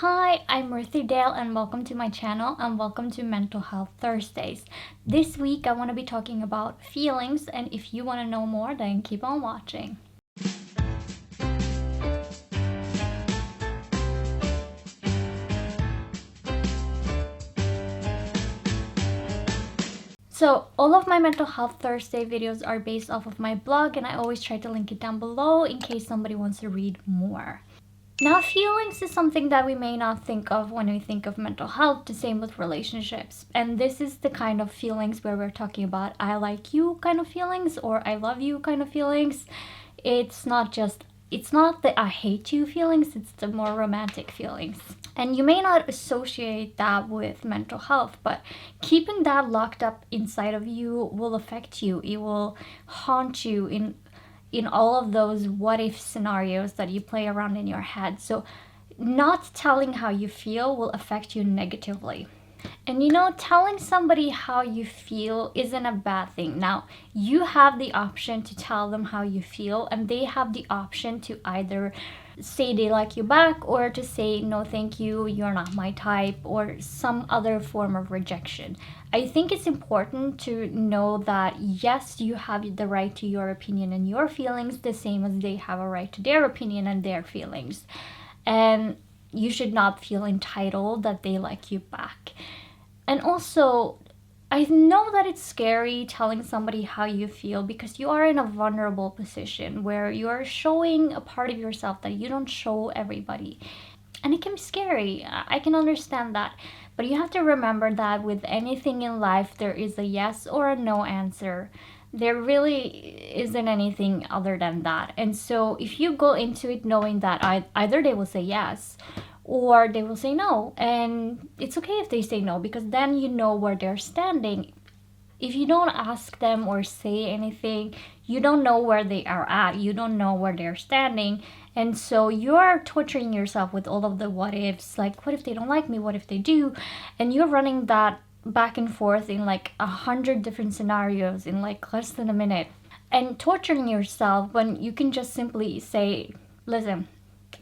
Hi, I'm Ruthie Dahle and welcome to my channel and welcome to Mental Health Thursdays. This week I want to be talking about feelings, and if you want to know more then keep on watching. So all of my Mental Health Thursday videos are based off of my blog, and I always try to link it down below in case somebody wants to read more. Now, feelings is something that we may not think of when we think of mental health, the same with relationships. And this is the kind of feelings where we're talking about I like you kind of feelings or I love you kind of feelings. It's not the I hate you feelings, it's the more romantic feelings. And you may not associate that with mental health, but keeping that locked up inside of you will affect you. It will haunt you in all of those what if scenarios that you play around in your head. So not telling how you feel will affect you negatively. And telling somebody how you feel isn't a bad thing. Now, you have the option to tell them how you feel, and they have the option to either say they like you back or to say no thank you, you're not my type, or some other form of rejection. I think it's important to know that yes, you have the right to your opinion and your feelings the same as they have a right to their opinion and their feelings. And you should not feel entitled that they like you back. And also, I know that it's scary telling somebody how you feel because you are in a vulnerable position where you are showing a part of yourself that you don't show everybody. And it can be scary. I can understand that. But you have to remember that with anything in life, there is a yes or a no answer. There really isn't anything other than that. And so if you go into it knowing that either they will say yes or they will say no, and it's okay if they say no because then you know where they're standing. If you don't ask them or say anything, you don't know where they are at, you don't know where they're standing, and so you're torturing yourself with all of the what ifs, like what if they don't like me, what if they do, and you're running that back and forth in like 100 different scenarios in like less than a minute, and torturing yourself when you can just simply say, listen,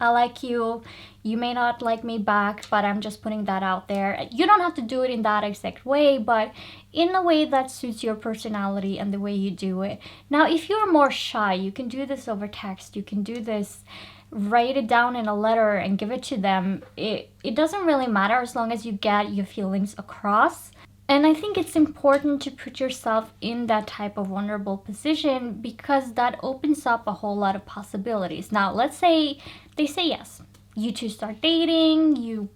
I like you, you may not like me back, but I'm just putting that out there. You don't have to do it in that exact way, but in a way that suits your personality and the way you do it. Now, if you're more shy, you can do this over text, you can do this, write it down in a letter and give it to them. It doesn't really matter as long as you get your feelings across. And I think it's important to put yourself in that type of vulnerable position because that opens up a whole lot of possibilities. Now, let's say they say yes. You two start dating, your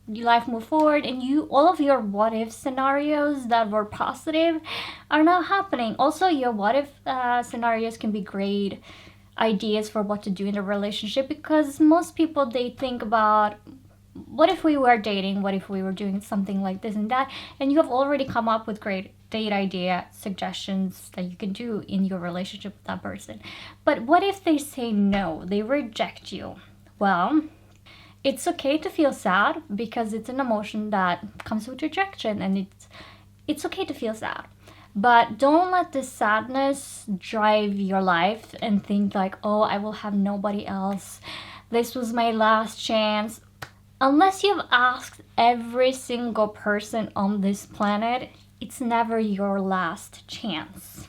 life move forward, and all of your what if scenarios that were positive are now happening. Also, your what if scenarios can be great ideas for what to do in a relationship because most people, they think about, what if we were dating? What if we were doing something like this and that? And you have already come up with great date idea suggestions that you can do in your relationship with that person. But what if they say no? They reject you. Well, it's okay to feel sad because it's an emotion that comes with rejection, and it's okay to feel sad. But don't let this sadness drive your life and think like, oh, I will have nobody else. This was my last chance. Unless you've asked every single person on this planet, it's never your last chance.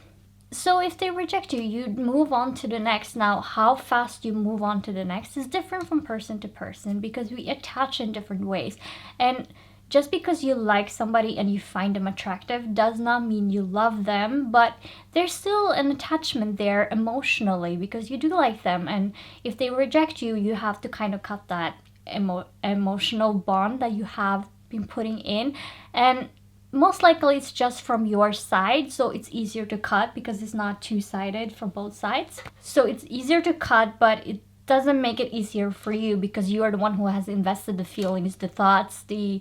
So if they reject you, you move on to the next. Now, how fast you move on to the next is different from person to person because we attach in different ways. And just because you like somebody and you find them attractive does not mean you love them, but there's still an attachment there emotionally because you do like them. And if they reject you, you have to kind of cut that emotional bond that you have been putting in, and most likely it's just from your side, so it's easier to cut because it's not two-sided for both sides. So it's easier to cut, but it doesn't make it easier for you because you are the one who has invested the feelings, the thoughts, the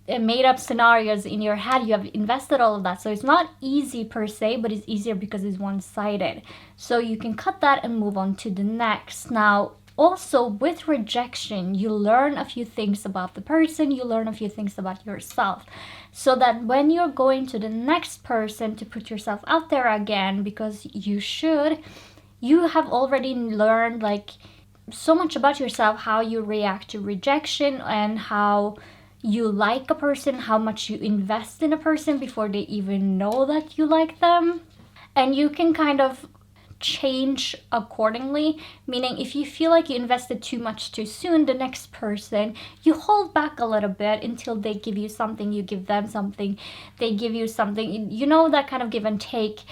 made up scenarios in your head. You have invested all of that, so it's not easy per se, but it's easier because it's one-sided. So you can cut that and move on to the next. Now, also, with rejection, you learn a few things about the person, you learn a few things about yourself. So that when you're going to the next person to put yourself out there again, because you should, you have already learned like so much about yourself, how you react to rejection and how you like a person, how much you invest in a person before they even know that you like them. And you can kind of change accordingly, meaning if you feel like you invested too much too soon, the next person, you hold back a little bit until they give you something, you give them something, they give you something, you know, that kind of give and take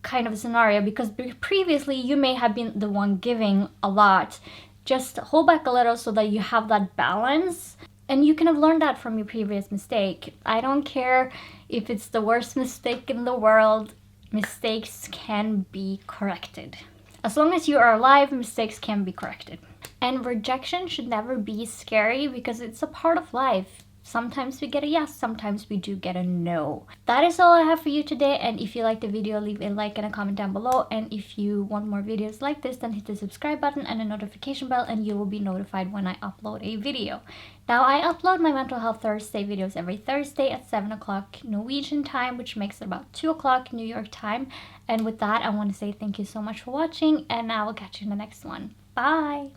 kind of scenario, because previously you may have been the one giving a lot. Just hold back a little so that you have that balance, and you can have learned that from your previous mistake. I don't care if it's the worst mistake in the world, mistakes can be corrected. As long as you are alive, mistakes can be corrected. And rejection should never be scary because it's a part of life. Sometimes we get a yes, sometimes we do get a no. That is all I have for you today, and if you liked the video, leave a like and a comment down below, and if you want more videos like this, then hit the subscribe button and the notification bell and you will be notified when I upload a video. Now, I upload my Mental Health Thursday videos every Thursday at 7 o'clock Norwegian time, which makes it about 2 o'clock New York time. And with that, I want to say thank you so much for watching, and I will catch you in the next one. Bye!